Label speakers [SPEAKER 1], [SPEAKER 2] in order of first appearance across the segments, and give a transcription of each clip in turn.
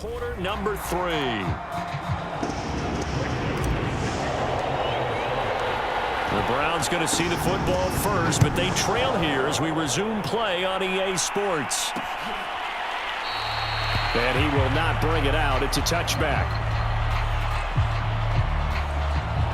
[SPEAKER 1] quarter number 3. The Browns going to see the football first, but they trail here as we resume play on EA Sports. And he will not bring it out. It's a touchback.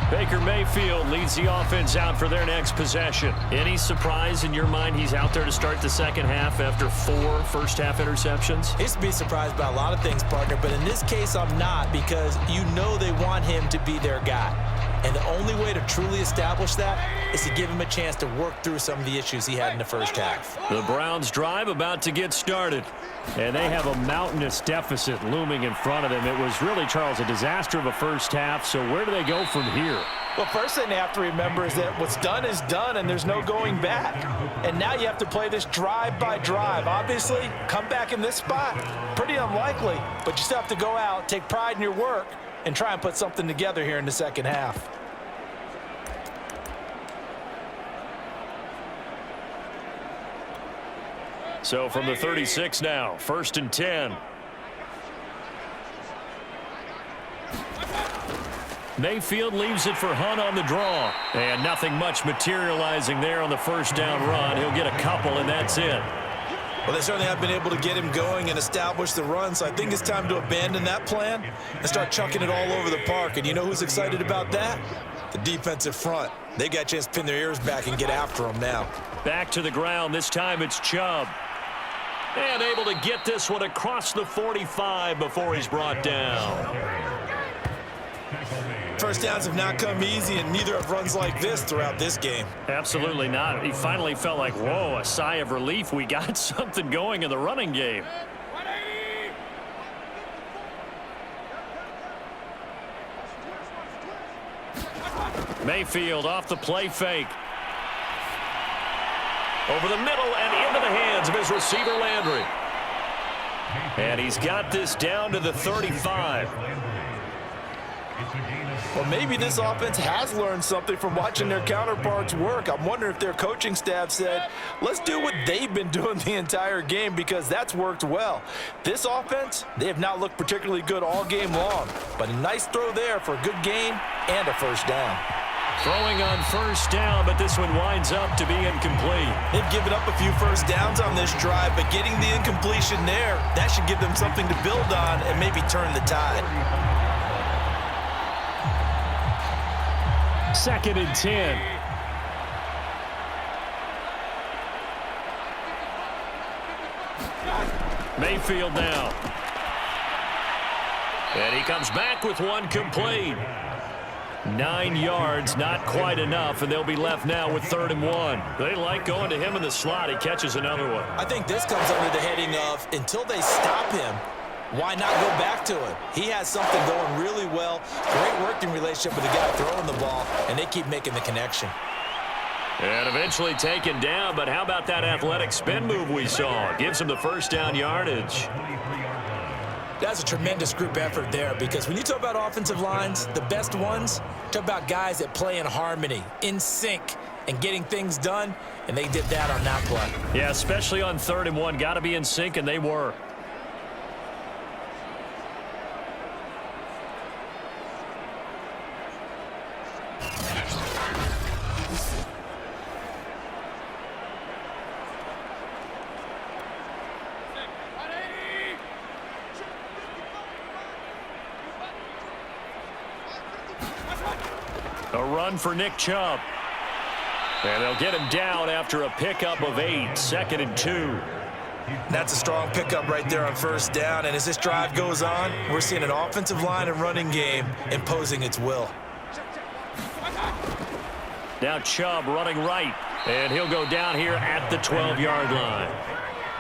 [SPEAKER 1] Baker Mayfield leads the offense out for their next possession. Any surprise in your mind he's out there to start the second half after 4 first-half interceptions?
[SPEAKER 2] Used to be surprised by a lot of things, partner, but in this case I'm not, because you know they want him to be their guy. And the only way to truly establish that is to give him a chance to work through some of the issues he had in the first half.
[SPEAKER 1] The Browns drive about to get started. And they have a mountainous deficit looming in front of them. It was really, Charles, a disaster of a first half. So where do they go from here?
[SPEAKER 2] Well, first thing they have to remember is that what's done is done, and there's no going back. And now you have to play this drive by drive. Obviously, come back in this spot, pretty unlikely. But you still have to go out, take pride in your work, and try and put something together here in the second half.
[SPEAKER 1] So from the 36 now, 1st and 10. Mayfield leaves it for Hunt on the draw. And nothing much materializing there on the first down run. He'll get a couple, and that's it.
[SPEAKER 2] Well, they certainly have been able to get him going and establish the run, so I think it's time to abandon that plan and start chucking it all over the park. And you know who's excited about that? The defensive front. They got a chance to pin their ears back and get after him now.
[SPEAKER 1] Back to the ground. This time it's Chubb. And able to get this one across the 45 before he's brought down.
[SPEAKER 2] First downs have not come easy, and neither have runs like this throughout this game.
[SPEAKER 1] Absolutely not. He finally felt like, whoa, a sigh of relief. We got something going in the running game. Mayfield off the play fake. Over the middle and into the hands of his receiver, Landry. And he's got this down to the 35.
[SPEAKER 2] Well, maybe this offense has learned something from watching their counterparts work. I'm wondering if their coaching staff said, let's do what they've been doing the entire game, because that's worked well. This offense, they have not looked particularly good all game long, but a nice throw there for a good gain and a first down.
[SPEAKER 1] Throwing on first down, but this one winds up to be incomplete.
[SPEAKER 2] They've given up a few first downs on this drive, but getting the incompletion there, that should give them something to build on and maybe turn the tide.
[SPEAKER 1] 2nd and 10. Mayfield now. And he comes back with one complete. 9 yards, not quite enough, and they'll be left now with 3rd and 1. They like going to him in the slot. He catches another one.
[SPEAKER 2] I think this comes under the heading of, until they stop him, why not go back to it? He has something going really well. Great working relationship with the guy throwing the ball, and they keep making the connection.
[SPEAKER 1] And eventually taken down, but how about that athletic spin move we saw? Gives him the first down yardage.
[SPEAKER 2] That's a tremendous group effort there, because when you talk about offensive lines, the best ones, talk about guys that play in harmony, in sync, and getting things done, and they did that on that play.
[SPEAKER 1] Yeah, especially on 3rd and 1. Got to be in sync, and they were. A run for Nick Chubb. And they'll get him down after a pickup of 8. 2nd and 2.
[SPEAKER 2] That's a strong pickup right there on first down. And as this drive goes on, we're seeing an offensive line and running game imposing its will.
[SPEAKER 1] Now Chubb running right. And he'll go down here at the 12-yard line.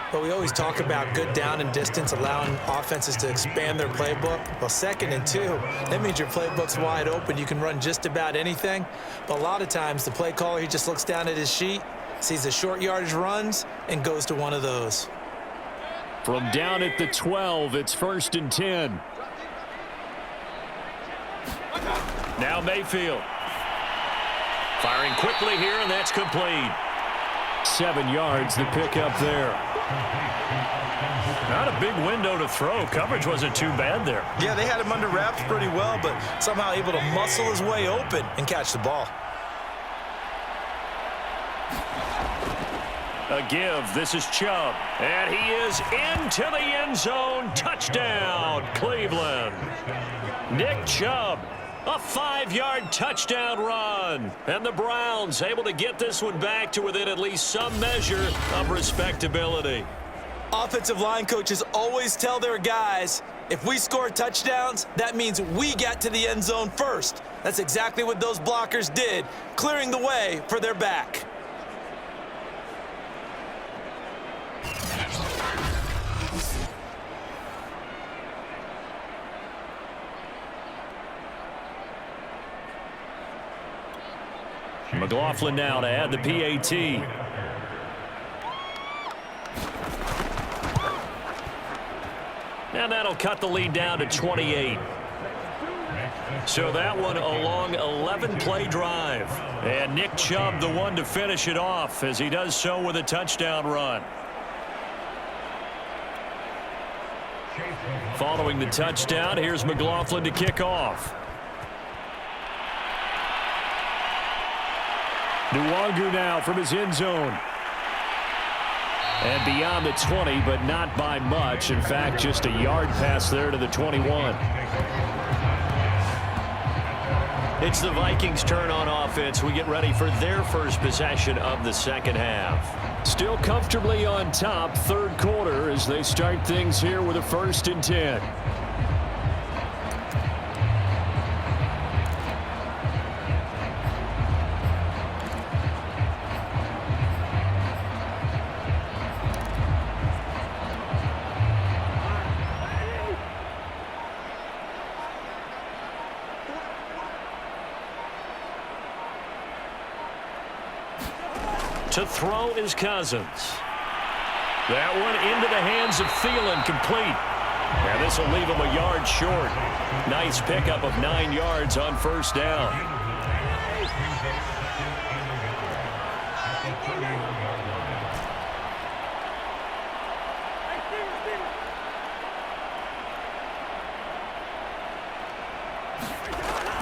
[SPEAKER 2] But we always talk about good down and distance, allowing offenses to expand their playbook. Well, 2nd and 2, that means your playbook's wide open. You can run just about anything. But a lot of times, the play caller, he just looks down at his sheet, sees the short yardage runs, and goes to one of those.
[SPEAKER 1] From down at the 12, it's 1st and 10. Now Mayfield. Firing quickly here, and that's complete. 7 yards the pick up there. Not a big window to throw. Coverage wasn't too bad there.
[SPEAKER 2] Yeah, they had him under wraps pretty well, but somehow able to muscle his way open and catch the ball.
[SPEAKER 1] A give. This is Chubb. And he is into the end zone. Touchdown, Cleveland. Nick Chubb, a 5-yard touchdown run. And the Browns able to get this one back to within at least some measure of respectability.
[SPEAKER 2] Offensive line coaches always tell their guys, if we score touchdowns, that means we got to the end zone first. That's exactly what those blockers did, clearing the way for their back.
[SPEAKER 1] McLaughlin now to add the PAT. And that'll cut the lead down to 28. So that one a long 11-play drive. And Nick Chubb the one to finish it off as he does so with a touchdown run. Following the touchdown, here's McLaughlin to kick off. Nwangu now from his end zone. And beyond the 20, but not by much. In fact, just a yard pass there to the 21. It's the Vikings' turn on offense. We get ready for their first possession of the second half. Still comfortably on top, third quarter, as they start things here with a 1st and 10. To throw is Cousins. That one into the hands of Thielen, complete. And this will leave him a yard short. Nice pickup of 9 yards on 1st down.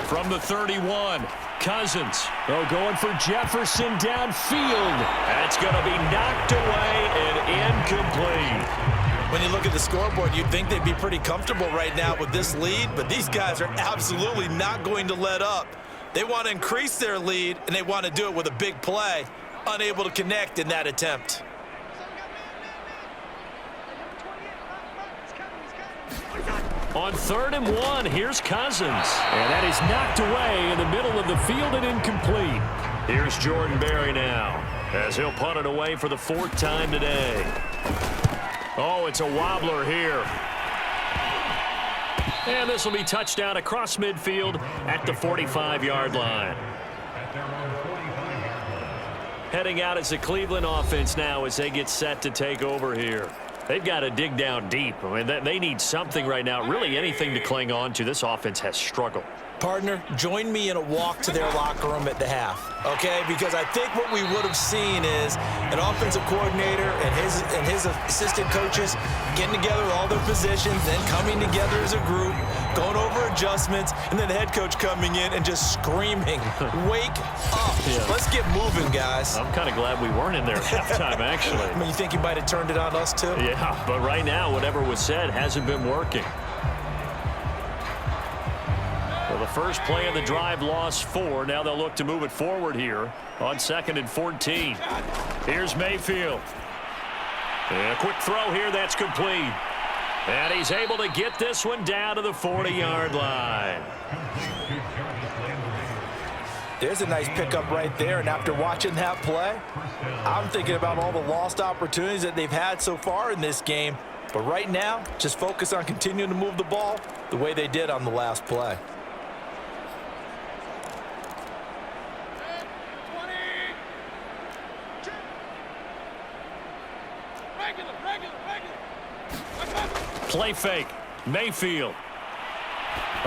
[SPEAKER 1] From the 31, Cousins. Oh, going for Jefferson downfield. That's going to be knocked away and incomplete.
[SPEAKER 2] When you look at the scoreboard, you'd think they'd be pretty comfortable right now with this lead, but these guys are absolutely not going to let up. They want to increase their lead, and they want to do it with a big play. Unable to connect in that attempt.
[SPEAKER 1] On 3rd and 1, here's Cousins. And that is knocked away in the middle of the field and incomplete. Here's Jordan Berry now, as he'll punt it away for the 4th time today. Oh, it's a wobbler here. And this will be touchdown across midfield at the 45-yard line. Heading out as the Cleveland offense now as they get set to take over here. They've got to dig down deep. I mean, they need something right now, really anything to cling on to. This offense has struggled.
[SPEAKER 2] Partner, join me in a walk to their locker room at the half, okay? Because I think what we would have seen is an offensive coordinator and his assistant coaches getting together with all their positions, then coming together as a group, going over adjustments, and then the head coach coming in and just screaming, wake up. Yeah. Let's get moving, guys.
[SPEAKER 1] I'm kind of glad we weren't in there at halftime, actually.
[SPEAKER 2] I mean, you think he might have turned it on us, too?
[SPEAKER 1] Yeah, but right now, whatever was said hasn't been working. Well, the first play of the drive lost 4. Now they'll look to move it forward here on 2nd and 14. Here's Mayfield. And a quick throw here, that's complete. And he's able to get this one down to the 40-yard line.
[SPEAKER 2] There's a nice pickup right there, and after watching that play, I'm thinking about all the lost opportunities that they've had so far in this game. But right now, just focus on continuing to move the ball the way they did on the last play.
[SPEAKER 1] Play fake. Mayfield.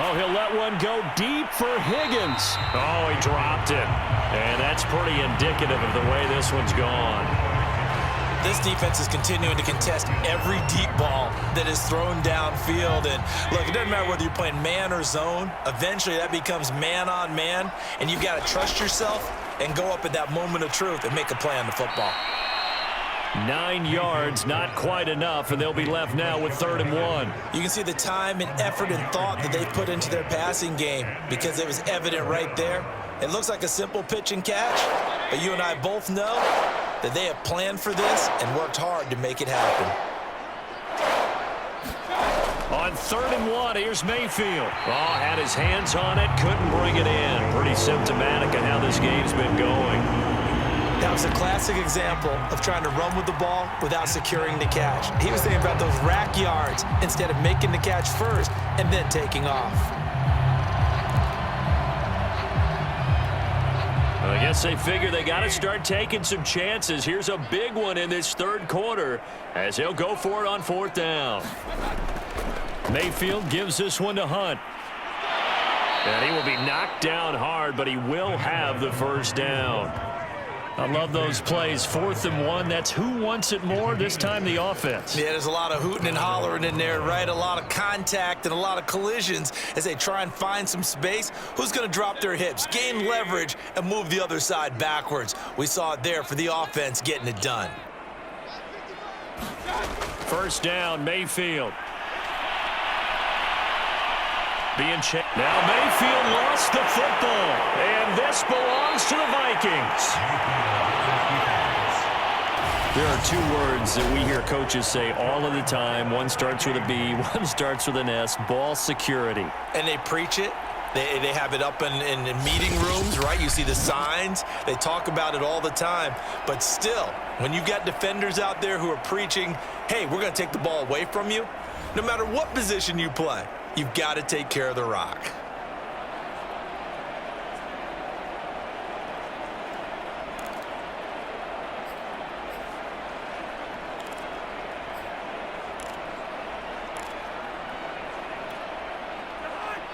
[SPEAKER 1] Oh, he'll let one go deep for Higgins. Oh, he dropped it. And that's pretty indicative of the way this one's gone.
[SPEAKER 2] This defense is continuing to contest every deep ball that is thrown downfield. And look, it doesn't matter whether you're playing man or zone. Eventually, that becomes man on man. And you've got to trust yourself and go up at that moment of truth and make a play on the football.
[SPEAKER 1] 9 yards, not quite enough, and they'll be left now with 3rd and 1.
[SPEAKER 2] You can see the time and effort and thought that they put into their passing game because it was evident right there. It looks like a simple pitch and catch, but you and I both know that they have planned for this and worked hard to make it happen.
[SPEAKER 1] On 3rd and 1, here's Mayfield. Oh, had his hands on it, couldn't bring it in. Pretty symptomatic of how this game's been going.
[SPEAKER 2] That was a classic example of trying to run with the ball without securing the catch. He was thinking about those rack yards instead of making the catch first and then taking off.
[SPEAKER 1] Well, I guess they figure they got to start taking some chances. Here's a big one in this 3rd quarter as he'll go for it on 4th down. Mayfield gives this one to Hunt. And he will be knocked down hard, but he will have the 1st down. I love those plays. 4th and 1. That's who wants it more, this time the offense.
[SPEAKER 2] Yeah, there's a lot of hooting and hollering in there, right? A lot of contact and a lot of collisions as they try and find some space. Who's going to drop their hips, gain leverage, and move the other side backwards? We saw it there for the offense getting it done.
[SPEAKER 1] 1st down, Mayfield. Being checked. Now Mayfield lost the football, and this belongs to the Vikings. There are 2 words that we hear coaches say all of the time. One starts with a B, one starts with an S, ball security.
[SPEAKER 2] And they preach it. They have it up in meeting rooms, right? You see the signs. They talk about it all the time. But still, when you've got defenders out there who are preaching, hey, we're going to take the ball away from you, no matter what position you play, you've got to take care of the rock.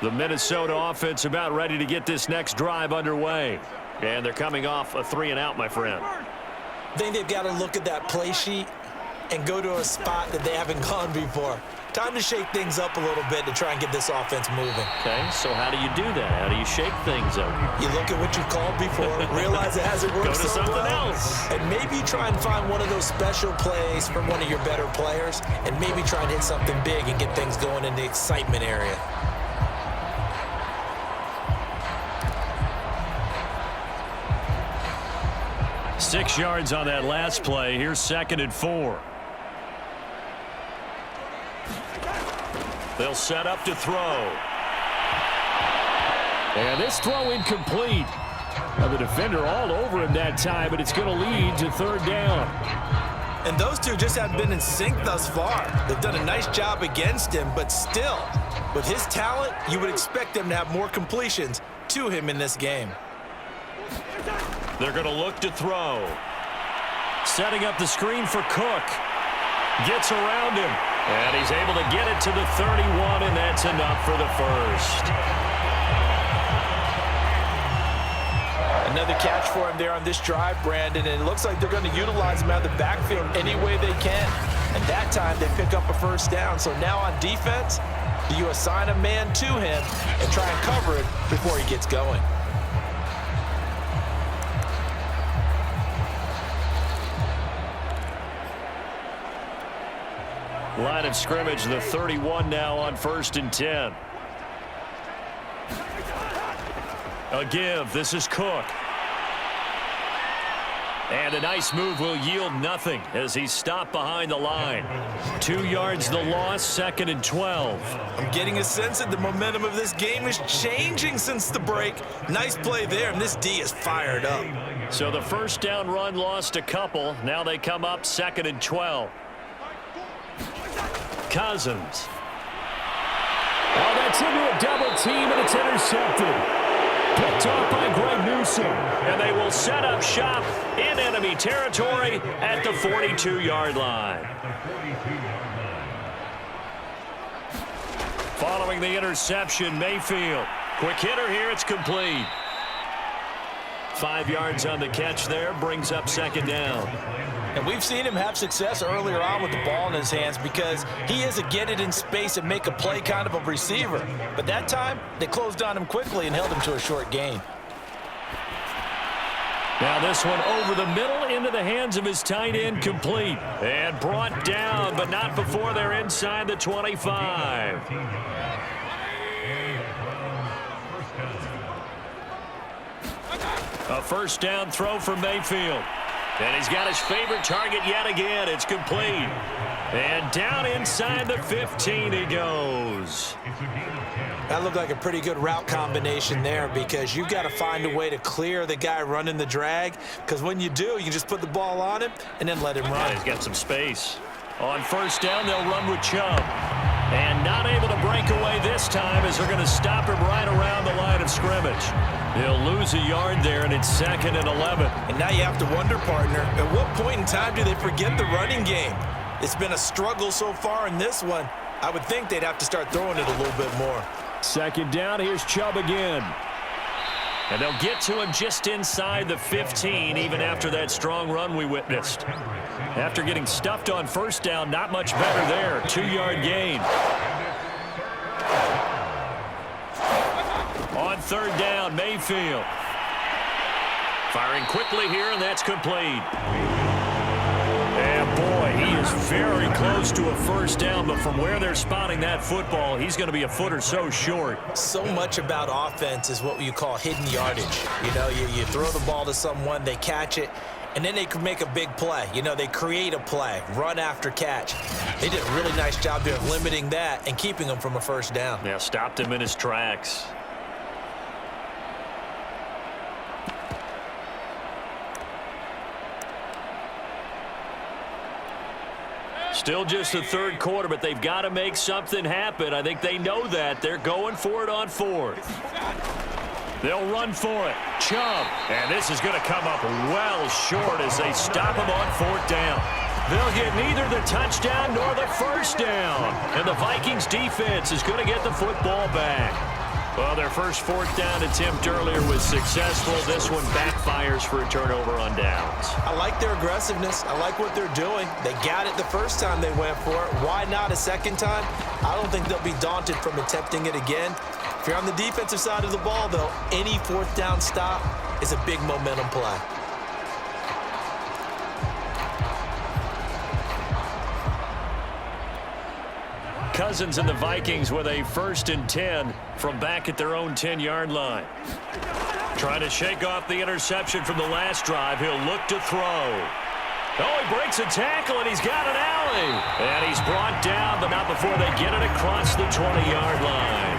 [SPEAKER 1] The Minnesota offense about ready to get this next drive underway. And they're coming off a 3-and-out, my friend.
[SPEAKER 2] I think they've got to look at that play sheet and go to a spot that they haven't gone before. Time to shake things up a little bit to try and get this offense moving.
[SPEAKER 1] Okay, so how do you do that? How do you shake things up?
[SPEAKER 2] You look at what you called before, realize it hasn't worked
[SPEAKER 1] Go to something else.
[SPEAKER 2] and maybe try and find one of those special plays from one of your better players, and maybe try and hit something big and get things going in the excitement area.
[SPEAKER 1] Six yards on that last play. Here's 2nd and 4. They'll set up to throw. And this throw incomplete. Now the defender all over him that time, but it's going to lead to 3rd down.
[SPEAKER 2] And those two just haven't been in sync thus far. They've done a nice job against him, but still, with his talent, you would expect them to have more completions to him in this game.
[SPEAKER 1] They're going to look to throw. Setting up the screen for Cook. Gets around him. And he's able to get it to the 31, and that's enough for the 1st.
[SPEAKER 2] Another catch for him there on this drive, Brandon, and it looks like they're going to utilize him out of the backfield any way they can. And that time they pick up a 1st down. So now on defense, do you assign a man to him and try and cover it before he gets going?
[SPEAKER 1] Line of scrimmage, the 31 now on 1st and 10. A give. This is Cook. And a nice move will yield nothing as he's stopped behind the line. 2 yards the loss, 2nd and 12.
[SPEAKER 2] I'm getting a sense that the momentum of this game is changing since the break. Nice play there, and this D is fired up.
[SPEAKER 1] So the 1st down run lost a couple. Now they come up 2nd and 12. Cousins. Oh, that's into a double team, and it's intercepted. Picked off by Greg Newsom. And they will set up shop in enemy territory at the 42-yard line. Following the interception, Mayfield. Quick hitter here, it's complete. 5 yards on the catch there, brings up second down.
[SPEAKER 2] And we've seen him have success earlier on with the ball in his hands because he is a get it in space and make a play kind of a receiver. But that time, they closed on him quickly and held him to a short gain.
[SPEAKER 1] Now this one over the middle into the hands of his tight end, complete. And brought down, but not before they're inside the 25. A first down throw for Mayfield. And he's got his favorite target yet again. It's complete. And down inside the 15 he goes.
[SPEAKER 3] That looked like a pretty good route combination there because you've got to find a way to clear the guy running the drag, because when you do, you just put the ball on him and then let him run.
[SPEAKER 1] Yeah, he's got some space. On first down, they'll run with Chubb. And not able to break away this time as they're going to stop him right around the line of scrimmage. He'll lose a yard there, and it's 2nd and 11.
[SPEAKER 2] And now you have to wonder, partner, at what point in time do they forget the running game? It's been a struggle so far in this one. I would think they'd have to start throwing it a little bit more.
[SPEAKER 1] Second down, here's Chubb again. And they'll get to him just inside the 15, even after that strong run we witnessed. After getting stuffed on first down, not much better there. 2-yard gain. On third down, Mayfield. Firing quickly here, and that's complete. And boy, he is very close to a first down, but from where they're spotting that football, he's going to be a foot or so short.
[SPEAKER 3] So much about offense is what you call hidden yardage. You know, you throw the ball to someone, they catch it, and then they can make a big play. You know, they create a play, run after catch. They did a really nice job there of limiting that and keeping him from a first down.
[SPEAKER 1] Yeah, stopped him in his tracks. Still just the third quarter, but they've got to make something happen. I think they know that. They're going for it on fourth. They'll run for it. Chubb. And this is going to come up well short as they stop him on fourth down. They'll get neither the touchdown nor the first down. And the Vikings defense is going to get the football back. Well, their first fourth down attempt earlier was successful. This one backfires for a turnover on downs.
[SPEAKER 3] I like their aggressiveness. I like what they're doing. They got it the first time they went for it. Why not a second time? I don't think they'll be daunted from attempting it again. If you're on the defensive side of the ball, though, any fourth down stop is a big momentum play.
[SPEAKER 1] Cousins and the Vikings with a 1st and 10 from back at their own 10-yard line. Trying to shake off the interception from the last drive. He'll look to throw. Oh, he breaks a tackle, and he's got an alley. And he's brought down, but not before they get it across the 20-yard line.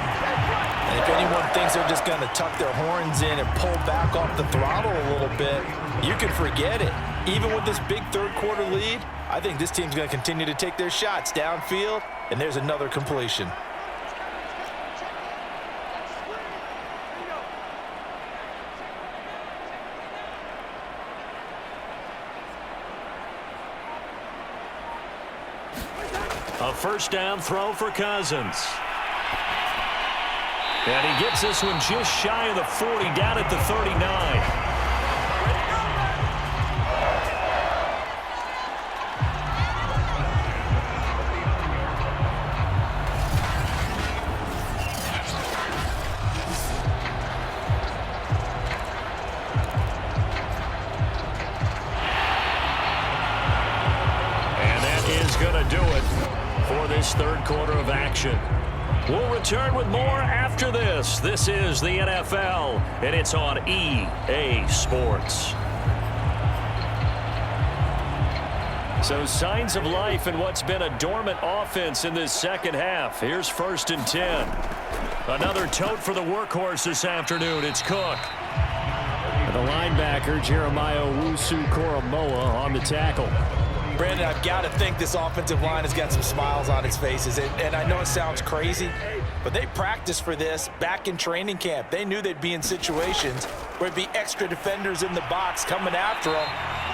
[SPEAKER 2] And if anyone thinks they're just going to tuck their horns in and pull back off the throttle a little bit, you can forget it. Even with this big third-quarter lead, I think this team's going to continue to take their shots downfield, and there's another completion.
[SPEAKER 1] A first down throw for Cousins. And he gets this one just shy of the 40, down at the 39. Third quarter of action. We'll return with more after this. This is the NFL, and it's on EA Sports. So signs of life in what's been a dormant offense in this second half. Here's 1st and 10. Another tote for the workhorse this afternoon. It's Cook. And the linebacker, Jeremiah Owusu-Koramoah, on the tackle.
[SPEAKER 2] Brandon, I've got to think this offensive line has got some smiles on its faces. And I know it sounds crazy, but they practiced for this back in training camp. They knew they'd be in situations where it'd be extra defenders in the box coming after them,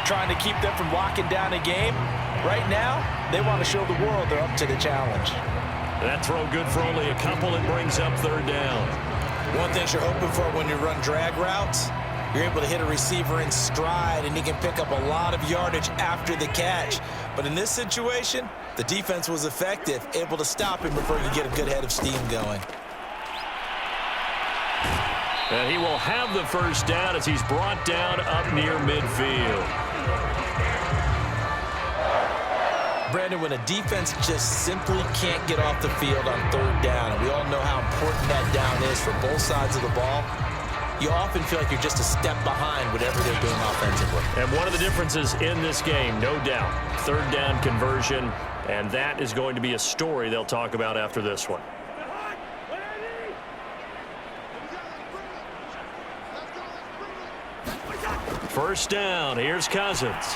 [SPEAKER 2] trying to keep them from locking down a game. Right now, they want to show the world they're up to the challenge.
[SPEAKER 1] That throw good for only a couple. It brings up third down.
[SPEAKER 3] One thing you're hoping for when you run drag routes, you're able to hit a receiver in stride, and he can pick up a lot of yardage after the catch. But in this situation, the defense was effective, able to stop him before he could get a good head of steam going.
[SPEAKER 1] And he will have the first down as he's brought down up near midfield.
[SPEAKER 3] Brandon, when a defense just simply can't get off the field on third down, and we all know how important that down is for both sides of the ball, you often feel like you're just a step behind whatever they're doing offensively.
[SPEAKER 1] And one of the differences in this game, no doubt, third down conversion, and that is going to be a story they'll talk about after this one. First down, here's Cousins.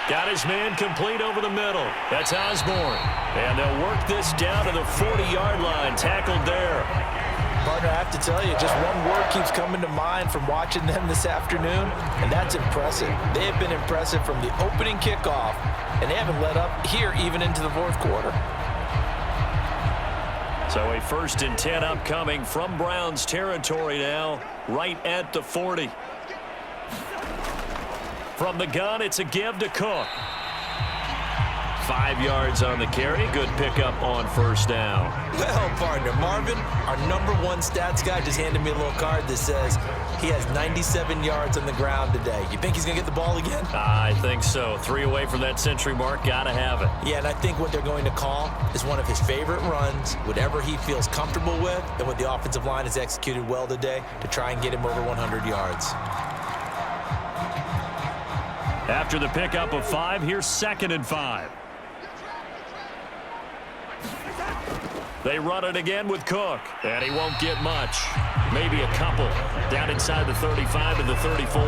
[SPEAKER 1] Got his man complete over the middle. That's Osborne. And they'll work this down to the 40-yard line, tackled there.
[SPEAKER 2] Partner, I have to tell you, just one word keeps coming to mind from watching them this afternoon, and that's impressive. They have been impressive from the opening kickoff, and they haven't let up here even into the fourth quarter.
[SPEAKER 1] So a 1st and 10 upcoming from Browns territory now, right at the 40. From the gun, it's a give to Cook. 5 yards on the carry. Good pickup on first down.
[SPEAKER 3] Well, partner, Marvin, our #1 stats guy just handed me a little card that says he has 97 yards on the ground today. You think he's going to get the ball again?
[SPEAKER 1] I think so. 3 away from that century mark. Got to have it.
[SPEAKER 3] Yeah, and I think what they're going to call is one of his favorite runs, whatever he feels comfortable with, and what the offensive line has executed well today to try and get him over 100 yards.
[SPEAKER 1] After the pickup of 5, here's 2nd and 5. They run it again with Cook, and he won't get much. Maybe a couple. Down inside the 35 to the 34.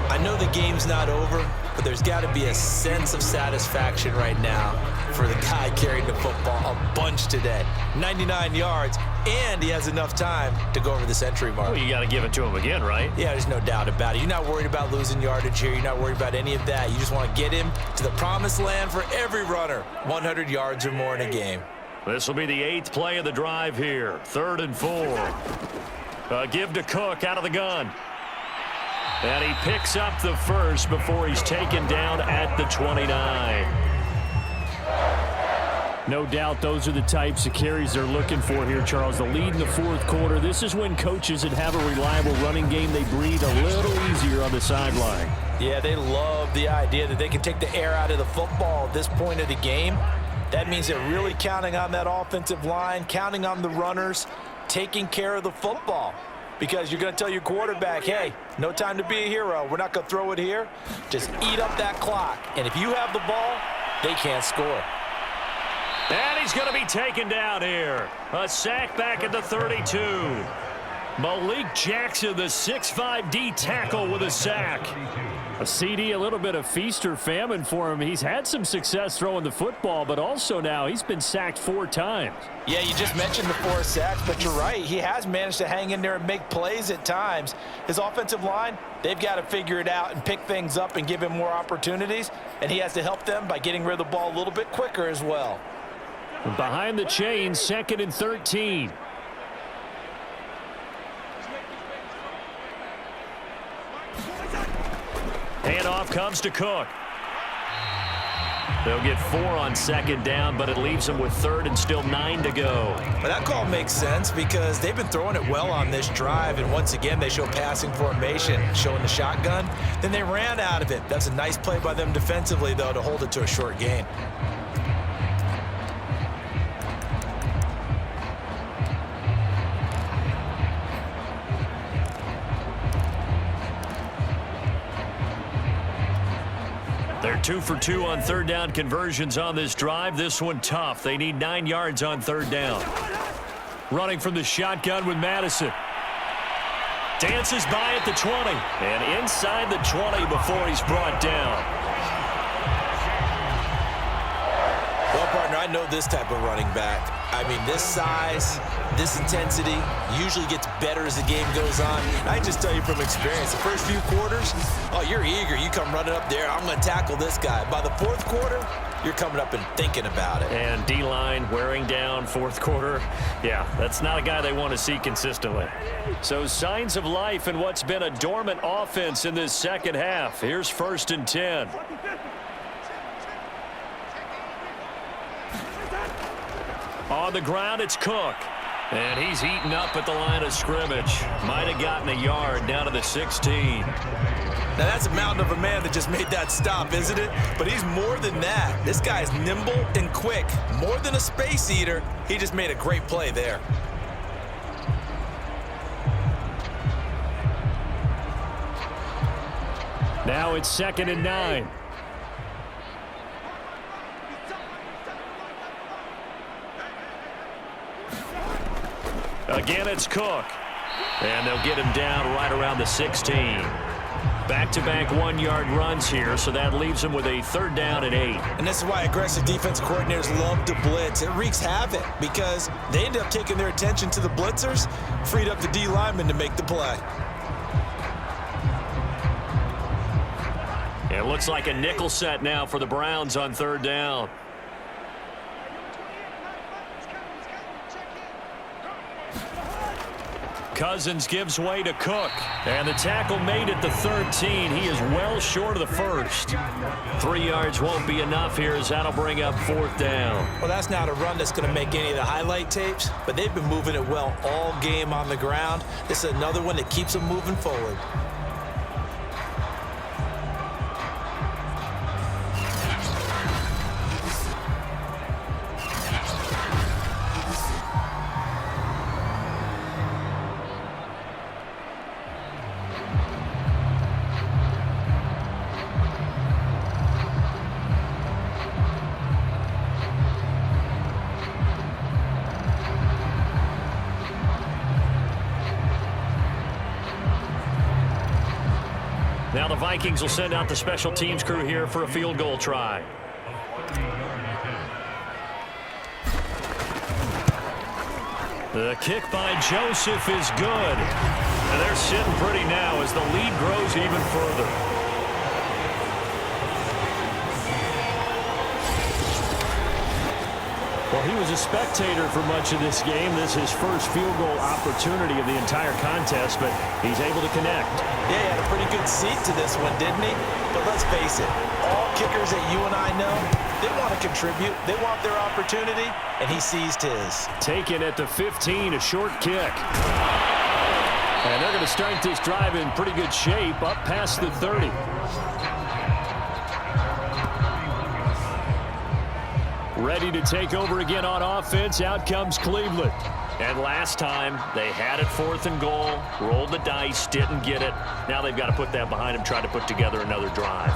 [SPEAKER 3] I know the game's not over, but there's got to be a sense of satisfaction right now for the guy carrying the football a bunch today. 99 yards, and he has enough time to go over the century mark.
[SPEAKER 1] Well, you got to give it to him again, right?
[SPEAKER 3] Yeah, there's no doubt about it. You're not worried about losing yardage here. You're not worried about any of that. You just want to get him to the promised land for every runner. 100 yards or more in a game.
[SPEAKER 1] This will be the 8th play of the drive here. 3rd and 4. Give to Cook out of the gun. And he picks up the first before he's taken down at the 29. No doubt those are the types of carries they're looking for here, Charles. The lead in the fourth quarter. This is when coaches that have a reliable running game, they breathe a little easier on the sideline.
[SPEAKER 2] Yeah, they love the idea that they can take the air out of the football at this point of the game. That means they're really counting on that offensive line, counting on the runners, taking care of the football. Because you're going to tell your quarterback, hey, no time to be a hero. We're not going to throw it here. Just eat up that clock. And if you have the ball, they can't score.
[SPEAKER 1] And he's going to be taken down here. A sack back at the 32. Malik Jackson, the 6'5" D tackle with a sack. A CD, a little bit of feast or famine for him. He's had some success throwing the football, but also now he's been sacked 4 times.
[SPEAKER 2] Yeah, you just mentioned the 4 sacks, but you're right. He has managed to hang in there and make plays at times. His offensive line, they've got to figure it out and pick things up and give him more opportunities, and he has to help them by getting rid of the ball a little bit quicker as well.
[SPEAKER 1] Behind the chains, 2nd and 13. Handoff comes to Cook. They'll get 4 on 2nd down, but it leaves them with 3rd and still 9 to go.
[SPEAKER 3] But that call makes sense because they've been throwing it well on this drive, and once again they show passing formation, showing the shotgun. Then they ran out of it. That's a nice play by them defensively, though, to hold it to a short gain.
[SPEAKER 1] They're 2 for 2 on 3rd down conversions on this drive. This one tough. They need 9 yards on 3rd down. Running from the shotgun with Madison. Dances by at the 20. And inside the 20 before he's brought down.
[SPEAKER 3] Well, partner, I know this type of running back. I mean, this size, this intensity usually gets better as the game goes on. I just tell you from experience, the first few quarters, oh, you're eager. You come running up there, I'm going to tackle this guy. By the fourth quarter, you're coming up and thinking about it.
[SPEAKER 1] And D-line wearing down fourth quarter. Yeah, that's not a guy they want to see consistently. So signs of life in what's been a dormant offense in this second half. Here's 1st and 10. On the ground, it's Cook. And he's eaten up at the line of scrimmage. Might have gotten a yard down to the 16.
[SPEAKER 3] Now, that's a mountain of a man that just made that stop, isn't it? But he's more than that. This guy's nimble and quick. More than a space eater. He just made a great play there.
[SPEAKER 1] Now it's 2nd and 9. Again, it's Cook. And they'll get him down right around the 16. Back-to-back 1-yard runs here, so that leaves him with a 3rd down and 8.
[SPEAKER 3] And this is why aggressive defense coordinators love to blitz. It wreaks havoc because they end up taking their attention to the blitzers, freed up the D lineman to make the play.
[SPEAKER 1] It looks like a nickel set now for the Browns on 3rd down. Cousins gives way to Cook. And the tackle made at the 13. He is well short of the first. 3 yards won't be enough here as that'll bring up 4th down.
[SPEAKER 3] Well, that's not a run that's going to make any of the highlight tapes, but they've been moving it well all game on the ground. This is another one that keeps them moving forward.
[SPEAKER 1] Now the Vikings will send out the special teams crew here for a field goal try. The kick by Joseph is good. And they're sitting pretty now as the lead grows even further. Well, he was a spectator for much of this game. This is his first field goal opportunity of the entire contest, but he's able to connect.
[SPEAKER 3] Yeah, he had a pretty good seat to this one, didn't he? But let's face it, all kickers that you and I know, they want to contribute. They want their opportunity, and he seized his.
[SPEAKER 1] Taken at the 15, a short kick. And they're going to start this drive in pretty good shape, up past the 30. Ready to take over again on offense. Out comes Cleveland. And last time, they had it 4th and goal, rolled the dice, didn't get it. Now they've got to put that behind them, try to put together another drive.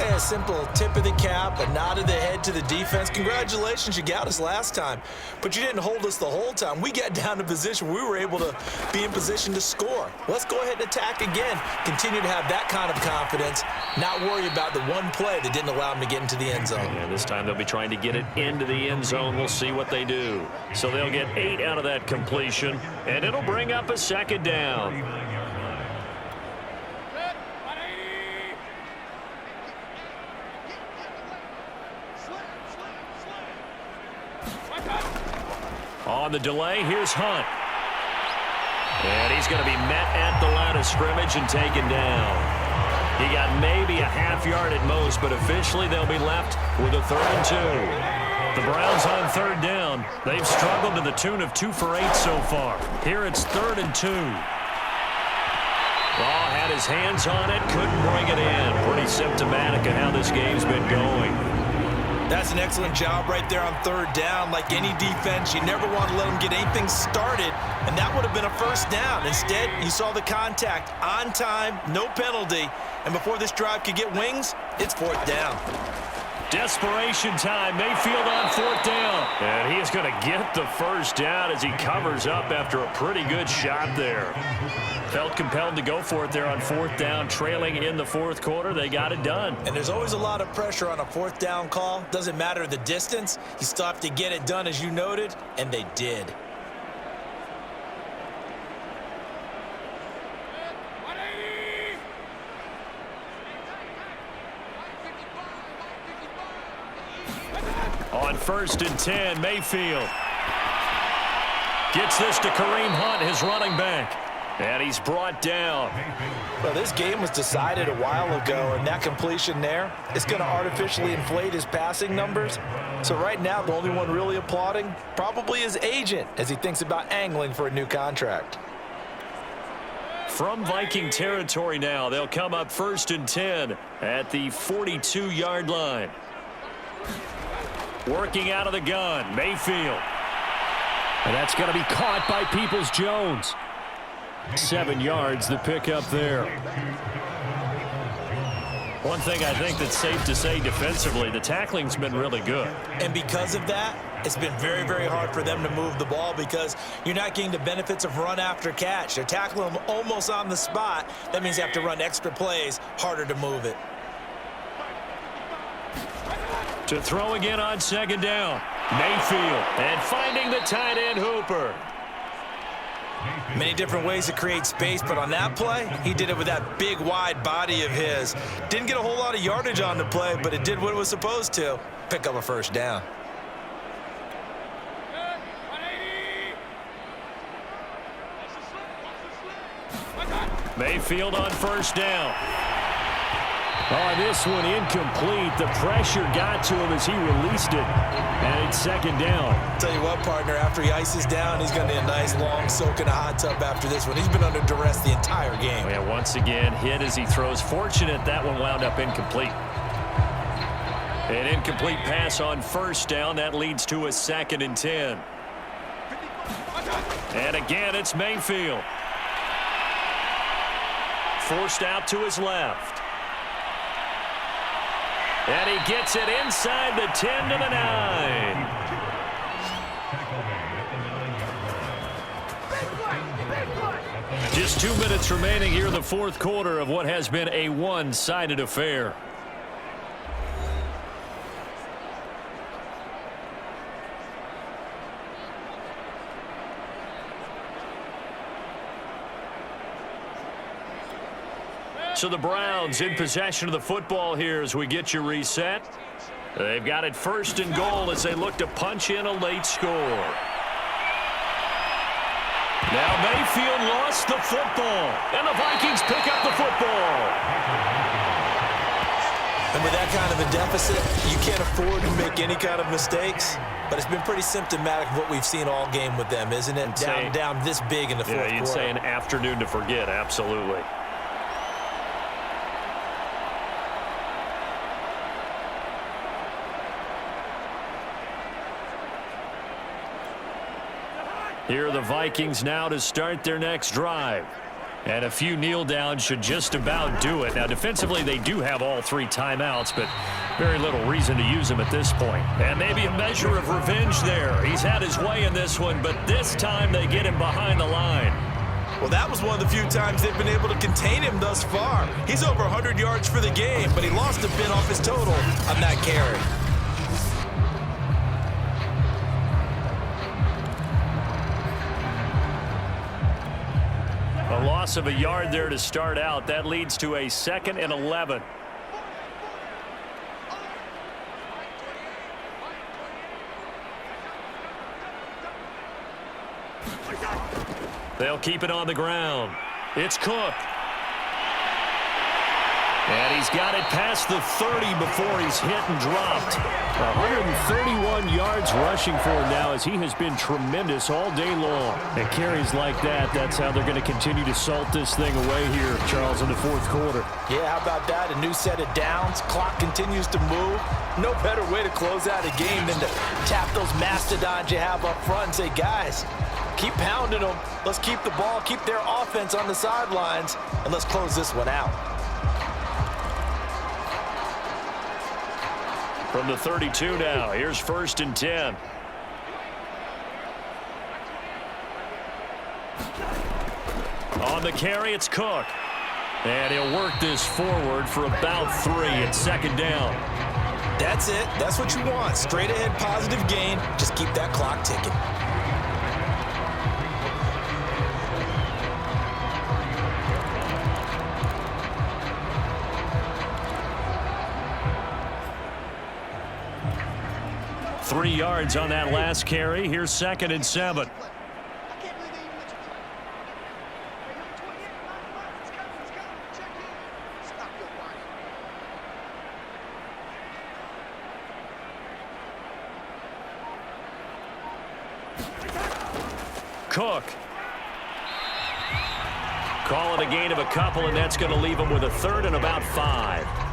[SPEAKER 3] A simple tip of the cap, a nod of the head to the defense. Congratulations, you got us last time. But you didn't hold us the whole time. We got down to position. We were able to be in position to score. Let's go ahead and attack again. Continue to have that kind of confidence. Not worry about the one play that didn't allow them to get into the end zone.
[SPEAKER 1] And this time they'll be trying to get it into the end zone. We'll see what they do. So they'll get 8 out of that completion, and it'll bring up a 2nd down. On the delay, here's Hunt. And he's going to be met at the line of scrimmage and taken down. He got maybe a half yard at most, but officially they'll be left with a 3rd and 2. The Browns on 3rd down. They've struggled to the tune of 2 for 8 so far. Here it's 3rd and 2. Ball had his hands on it, couldn't bring it in. Pretty symptomatic of how this game's been going.
[SPEAKER 3] That's an excellent job right there on 3rd down. Like any defense, you never want to let them get anything started, and that would have been a 1st down. Instead, you saw the contact on time, no penalty, and before this drive could get wings, it's 4th down.
[SPEAKER 1] Desperation time. Mayfield on 4th down. And he is going to get the first down as he covers up after a pretty good shot there. Felt compelled to go for it there on 4th down, trailing in the 4th quarter. They got it done.
[SPEAKER 3] And there's always a lot of pressure on a 4th down call. Doesn't matter the distance. You still have to get it done, as you noted, and they did.
[SPEAKER 1] On 1st and 10, Mayfield gets this to Kareem Hunt, his running back. And he's brought down.
[SPEAKER 2] Well, this game was decided a while ago, and that completion there is going to artificially inflate his passing numbers. So right now, the only one really applauding probably his agent as he thinks about angling for a new contract.
[SPEAKER 1] From Viking territory now, they'll come up 1st and 10 at the 42-yard line. Working out of the gun, Mayfield. And that's going to be caught by Peoples-Jones. 7 yards, the pickup there. One thing I think that's safe to say defensively, the tackling's been really good.
[SPEAKER 3] And because of that, it's been very, very hard for them to move the ball because you're not getting the benefits of run after catch. They're tackling them almost on the spot. That means you have to run extra plays, harder to move it.
[SPEAKER 1] To throw again on 2nd down, Mayfield, and finding the tight end Hooper.
[SPEAKER 3] Many different ways to create space, but on that play, he did it with that big, wide body of his. Didn't get a whole lot of yardage on the play, but it did what it was supposed to, pick up a 1st down.
[SPEAKER 1] Mayfield on 1st down. Oh, this one incomplete. The pressure got to him as he released it. And it's 2nd down.
[SPEAKER 3] Tell you what, partner, after he ices down, he's going to need a nice long soak in a hot tub after this one. He's been under duress the entire game.
[SPEAKER 1] Yeah, once again, hit as he throws. Fortunate that one wound up incomplete. An incomplete pass on 1st down. That leads to a 2nd and 10. And again, it's Mayfield. Forced out to his left. And he gets it inside the 10 to the 9. Just 2 minutes remaining here in the 4th quarter of what has been a one-sided affair. So the Browns in possession of the football here as we get you reset. They've got it 1st and goal as they look to punch in a late score. Now Mayfield lost the football, and the Vikings pick up the football.
[SPEAKER 3] And with that kind of a deficit, you can't afford to make any kind of mistakes. But it's been pretty symptomatic of what we've seen all game with them, isn't it? Down this big in the 4th quarter.
[SPEAKER 1] Yeah, you'd say an afternoon to forget, absolutely. Here are the Vikings now to start their next drive. And a few kneel downs should just about do it. Now, defensively, they do have all 3 timeouts, but very little reason to use them at this point. And maybe a measure of revenge there. He's had his way in this one, but this time they get him behind the line.
[SPEAKER 3] Well, that was one of the few times they've been able to contain him thus far. He's over 100 yards for the game, but he lost a bit off his total on that carry.
[SPEAKER 1] A loss of a yard there to start out. That leads to a 2nd and 11. They'll keep it on the ground. It's Cook. And he's got it past the 30 before he's hit and dropped. 131 yards rushing for him now as he has been tremendous all day long. And carries like that, that's how they're going to continue to salt this thing away here, Charles, in the 4th quarter.
[SPEAKER 2] Yeah, how about that? A new set of downs. Clock continues to move. No better way to close out a game than to tap those mastodons you have up front and say, guys, keep pounding them. Let's keep the ball, keep their offense on the sidelines, and let's close this one out.
[SPEAKER 1] From the 32 now, here's 1st and 10. On the carry, it's Cook. And he'll work this forward for about 3 at 2nd down.
[SPEAKER 3] That's it. That's what you want. Straight ahead positive gain. Just keep that clock ticking.
[SPEAKER 1] Three yards on that last carry. Here's 2nd and 7. Cook. Call it a gain of a couple, and that's going to leave him with a 3rd and about 5.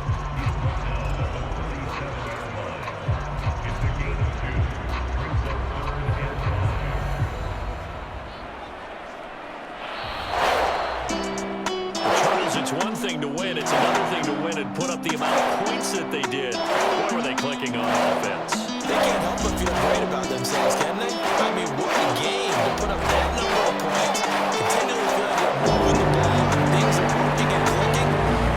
[SPEAKER 1] It's one thing to win. It's another thing to win and put up the amount of points that they did. Boy, were they clicking on offense.
[SPEAKER 3] They can't help but feel great about themselves, can they? I mean, what a game to put up that number of points, continually feel like they're moving the ball, things are working and clicking.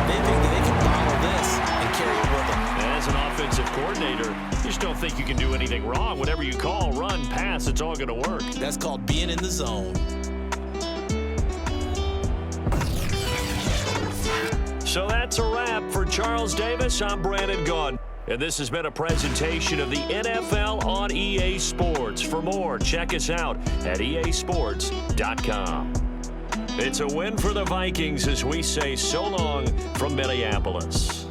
[SPEAKER 3] They think that they can bottle this and carry it with them.
[SPEAKER 1] As an offensive coordinator, you just don't think you can do anything wrong. Whatever you call, run, pass, it's all going to work.
[SPEAKER 3] That's called being in the zone.
[SPEAKER 1] So that's a wrap for Charles Davis. I'm Brandon Gunn. And this has been a presentation of the NFL on EA Sports. For more, check us out at easports.com. It's a win for the Vikings as we say so long from Minneapolis.